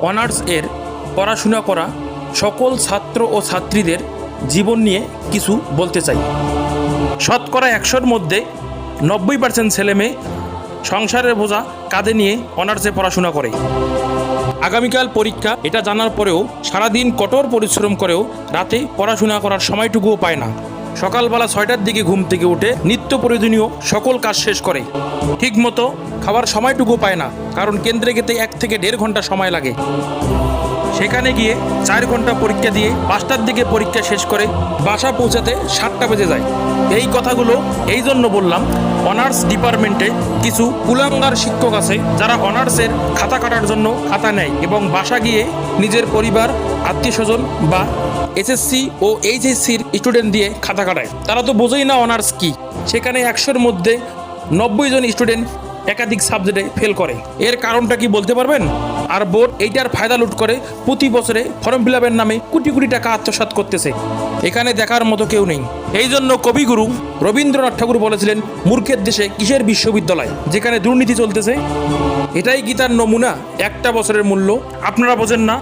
Honours এর পড়াশোনা করা সকল ছাত্র ও ছাত্রীদের জীবন নিয়ে কিছু বলতে চাই। শতকরা 100-র মধ্যে 90% ছেলেমেয়ে সংসারের বোঝা কাঁধে নিয়ে অনার্সে পড়াশোনা করে। আগামীকাল পরীক্ষা এটা জানার পরেও সারাদিন কঠোর পরিশ্রম করেও রাতে পড়াশোনা করার সময়টুকুও পায় না। সকালবেলা 6টার দিকে ঘুম থেকে উঠে নিত্য প্রয়োজনীয় সকল কাজ শেষ করে, ঠিকমতো খাওয়ার সময়টুকু পায় না, কারণ কেন্দ্রে যেতে 1 থেকে 1.5 ঘন্টা সময় লাগে। সেখানে গিয়ে 4 ঘন্টা পরীক্ষা দিয়ে 5টার দিকে পরীক্ষা শেষ করে বাসা পৌঁছাতে 7টা বেজে যায়। এই কথাগুলো এই জন্য বললাম, অনার্স ডিপার্টমেন্টে কিছু কুলাঙ্গার শিক্ষক আছে যারা অনার্সের খাতা কাটার জন্য খাতা নেয় এবং বাসা গিয়ে নিজের পরিবার, আত্মীয় স্বজন বা এসএসসি ও এইচএসসির স্টুডেন্ট দিয়ে খাতা কাটায়। তারা তো বোঝেই না অনার্স কি। সেখানে 100-র মধ্যে 90 জন স্টুডেন্ট একাধিক সাবজেক্টে ফেল করে। এর কারণটা কি বলতে পারবেন? আর বোর্ড এইটার ফায়দা লুট করে প্রতি বছরে ফর্ম ফিল আপের নামে কোটি কোটি টাকা আত্মসাৎ করতেছে। এখানে দেখার মতো কেউ নেই। এই জন্য কবিগুরু রবীন্দ্রনাথ ঠাকুর বলেছিলেন, মূর্খের দেশে কিসের বিশ্ববিদ্যালয়, যেখানে দুর্নীতি চলতেছে। এটাই কি তার নমুনা? একটা বছরের মূল্য আপনারা বোঝেন না?